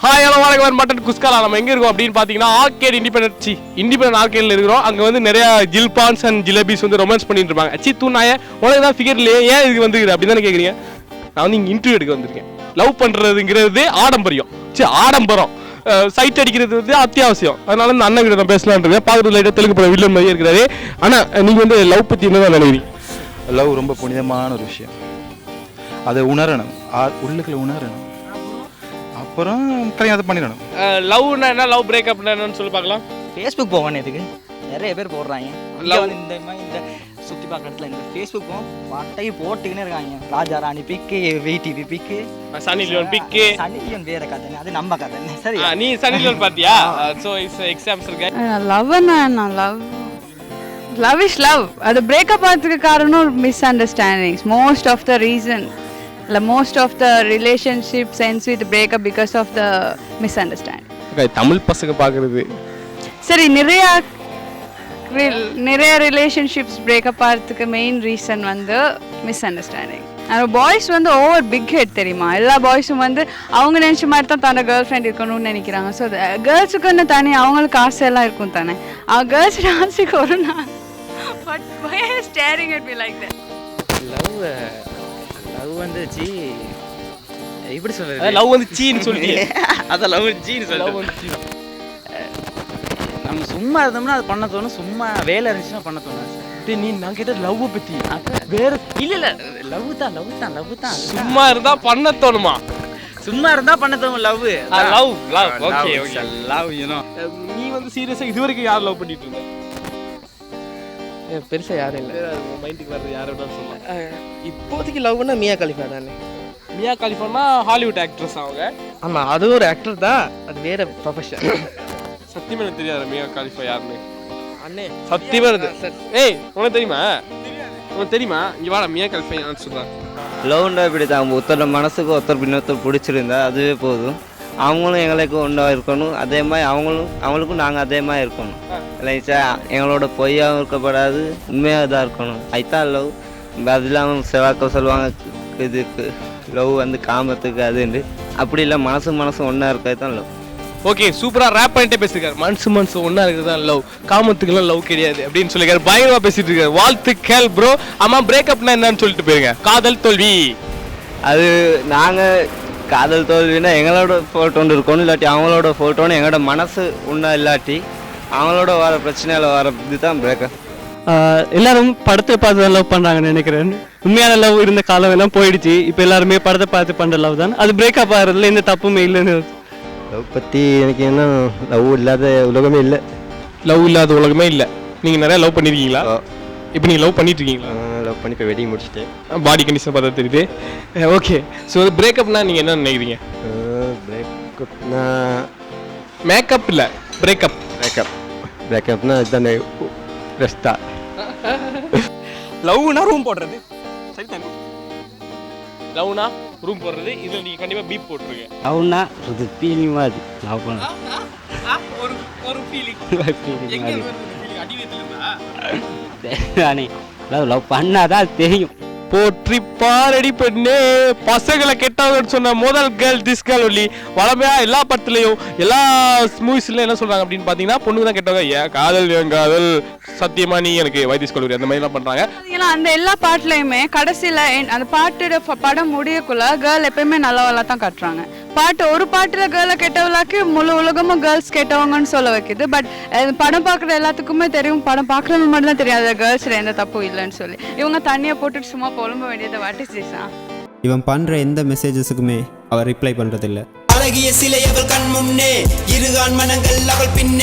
Hi hello வணக்கம் mutton குஸ்காலா நம்ம எங்கே இருக்கோம் அப்படின்னு பார்த்தீங்கன்னா ஆர்கேட் இண்டிபெண்டன்ட் ஆர்கேடில் இருக்கிறோம். அங்கே வந்து நிறையா ஜில்பான்ஸ் அண்ட் ஜிலேபிஸ் வந்து ரொமான்ஸ் பண்ணிட்டு இருப்பாங்க. தூ நாய உனக்கு தான் ஃபிகர் இல்லையே, ஏன் இதுக்கு வந்துருக்குது அப்படின்னு தானே கேட்குறீங்க. நான் வந்து இங்கே இன்டர்வியூ எடுக்க வந்திருக்கேன். லவ் பண்ணுறதுங்கிறது ஆடம்பரம் சைட் அடிக்கிறது வந்து அத்தியாவசியம். அதனால இந்த அண்ணன் கிட்ட நான் பேசலான்னு பார்க்குறது லைட்டாக தெலுங்கு படம் வில்லன் மாதிரியே இருக்கிறாரு. ஆனால் நீங்கள் வந்து லவ் பற்றி என்ன தான் நினைக்கிறீங்க? லவ் ரொம்ப புனிதமான ஒரு விஷயம். அதை உணரணும், உள்ளுக்குள்ள உணரணும், அப்புறம் கல்யாணத்தை பண்ணிடணும். லவ்னா என்ன, லவ் பிரேக்கப்னா என்னன்னு சொல்லி பார்க்கலாம். ஃபேஸ்புக் போவானே இதுக்கு நிறைய பேர் போடுறாங்க. வந்து இந்த மாதிரி இந்த சுற்றி பார்க்குற இடத்துல இந்த ஃபேஸ்புக் போவோம் பாட்டை போட்டுக்கினே இருக்காங்க. ராஜா ராணி பிக்கு, VTV பிக்கு, சன்னி லியோன் பிக்கு. சன்னி லியோன் வேற கதை, அது நம்ம கதை. சரி, நீ சன்னி லியோன் பார்த்தியா? ஸோ இட்ஸ் எக்ஸாம்பிள் கை. Love is love. அது பிரேக்கப் ஆகிறதுக்கு காரணம் misunderstandings. Most of the reason most of the relationships ends with breakup because of the misunderstanding. Tamil பசங்க பார்க்குறது சரி, நிறைய ரிலேஷன்ஷிப்ஸ் பிரேக்கப் ஆகிறதுக்கு மெயின் ரீசன் வந்து மிஸ் அண்டர்ஸ்டாண்டிங். பாய்ஸ் வந்து ஓவர் பிக் ஹெட் தெரியுமா. எல்லா பாய்ஸும் வந்து அவங்க நினச்ச மாதிரி தான் தன்னோட கேர்ள் ஃப்ரெண்ட் இருக்கணும்னு நினைக்கிறாங்க. ஸோ கேர்ள்ஸுக்குன்னு தனி அவங்களுக்கு ஆசையெல்லாம் இருக்கும் தானே. கேர்ள்ஸ் ஆசைக்கு ஒரு நாள் but why are you staring at me like that? Love வந்துச்சு எப்படி சொல்றது? லவ் வந்து சீன்னு சொல்லிட்டீங்க. அதான் லவ் சீன்னு சொல்லுவோம். நம்ம சும்மா இருந்தோம்னா அது பண்ண தோணும், சும்மா வேலை இருந்துச்சுன்னா பண்ண தோணும். நீ நான் கேட்ட லவ் பத்தி வேற இல்ல லவ் தான் சும்மா இருந்தா பண்ண தோணுமா? சும்மா இருந்தா பண்ண தோணும். Love okay love you know. நீ வந்து சீரியஸா இதுவரைக்கும் யார் லவ் பண்ணிட்டு இருந்த? பெருசாக யாரும் இல்லை. மைண்டுக்கு வர்றது யாரோட சொல்லலாம். இப்போதைக்கு லவ்னா மியா கலிஃபா தானே. மியா கலிஃபானா ஹாலிவுட் ஆக்ட்ரஸ் அவங்க. ஆமாம், அது ஒரு ஆக்டர் தான், அது வேற ப்ரொஃபஷன். சத்தியமா எனக்கு தெரியாது மியா கலிஃபா யாருன்னு. அண்ணே சத்தியமா இருக்கு. ஏய் உனக்கு தெரியுமா? உனக்கு தெரியுமா? இங்கே வாடா, மியா கலிஃபா யாருன்னு சொல்கிறேன். லவ்ண்டா இப்படி தான், ஒருத்தர் மனசுக்கு ஒருத்தர் பின்னொருத்தர் பிடிச்சிருந்தா அதுவே போதும். அவங்களும் எங்களுக்கு ஒன்றா இருக்கணும், அதே மாதிரி அவங்களுக்கும் நாங்கள் அதே மாதிரி இருக்கணும். இல்லைச்சா எங்களோட பொய்யாகவும் இருக்கப்படாது, உண்மையாக தான் இருக்கணும். அதுதான் லவ். அது இல்லாமல் செவாக்க சொல்லுவாங்க இதுக்கு லவ் வந்து காமத்துக்கு அதுன்னு. அப்படி இல்லை, மனசு ஒன்றா இருக்கிறது தான் லவ். ஓகே, சூப்பராக ரேப் பண்ணிட்டே பேசியிருக்காரு. மனசு ஒன்றா இருக்கிறது தான் லவ், காமத்துக்குலாம் லவ் கிடையாது அப்படின்னு சொல்லியிருக்காரு. பயங்கரமாக பேசிட்டு இருக்காரு. வாழ்த்துக்கள் ப்ரோ. ஆமாம், பிரேக்கப்னா என்னன்னு சொல்லிட்டு போயிருங்க. காதல் தோல்வி. அது நாங்கள் காதல் தோல்வின்னா எங்களோட ஃபோட்டோன்னு இருக்கணும், இல்லாட்டி அவங்களோட ஃபோட்டோன்னு எங்களோட மனசு ஒன்றா இல்லாட்டி அவங்களோட வர பிரச்சனையில் வர இதுதான் பிரேக்கப். எல்லாரும் படத்தை பார்த்து தான் லவ் பண்ணுறாங்கன்னு நினைக்கிறேன். உண்மையான லவ் இருந்த காலம் எல்லாம் போயிடுச்சு. இப்போ எல்லாருமே படத்தை பார்த்து பண்ணுற லவ் தான். அது பிரேக்கப் ஆகிறதுல எந்த தப்புமே இல்லைன்னு. லவ் பற்றி எனக்கு என்ன, லவ் இல்லாத உலகமே இல்லை. லவ் இல்லாத உலகமே இல்லை. நீங்கள் நிறையா லவ் பண்ணியிருக்கீங்களா? இப்போ நீங்கள் லவ் பண்ணிட்டு இருக்கீங்களா? லவ் பண்ணி இப்போ வெட்டிங் முடிச்சுட்டேன். பாடி கண்டிஷன் பார்த்தா தெரியுது. ஓகே, ஸோ பிரேக்கப்னா நீங்கள் என்ன நினைக்கிறீங்க? பிரேக்கப்னா மேக்கப் இல்லை, பிரேக்கப். பிரேக்கப்னா இதுதானே ரெஸ்டா. லவ்னா ரூம் போடுறது சரி தானே? லவ்னா ரூம் போடுறது. இதில் நீங்கள் கண்டிப்பாக பீப் போட்டுருங்க. லவ்னா இது ஃபீலிங் மாதிரி லவ் பண்ண ஒரு ஃபீலிங். லவ் பண்ணாதான் அது தெரியும். போற்றி பாரடி பெண்ணே, பசங்களை கெட்டவங்கன்னு சொன்ன முதல் கேர்ள் திஸ் கேர்ள் ஒல்லி. வளமையா எல்லா படத்துலையும் எல்லா மூவிஸ்லையும் என்ன சொல்றாங்க அப்படின்னு பார்த்தீங்கன்னா பொண்ணுங்க தான் கெட்டவங்க. ஏன் காதல் சத்தியமா நீ எனக்கு வைத்திஸ் கல்லூரி அந்த மாதிரி எல்லாம் பண்றாங்க. அந்த எல்லா பாட்டுலையுமே கடைசியில் அந்த பாட்டோட படம் முடியக்குள்ள கேர்ள் எப்பயுமே நல்லவளா தான் காட்டுறாங்க. ஒரு பாட்டுல கேர்ளை கெட்டவளாக்கி முழு உலகமும் கேர்ள்ஸ் கெட்டவங்கன்னு சொல்ல வைக்குது. பட் படம் பார்க்குற எல்லாத்துக்குமே தெரியும், படம் பார்க்குறவங்க மட்டும் தான் தெரியாது கேர்ள்ஸ்ல எந்த தப்பும் இல்லைன்னு சொல்லி. இவங்க தண்ணியை போட்டுட்டு சும்மா புலம்ப வேண்டியதை வாட் இஸ் திஸ்? இவன் பண்ற எந்த மெசேஜஸுக்குமே அவர் ரிப்ளை பண்றதில்லை. அழகிய சிலை அவள் கண் முன்னே, இருகான் மனங்கள் அவள் பின்னே.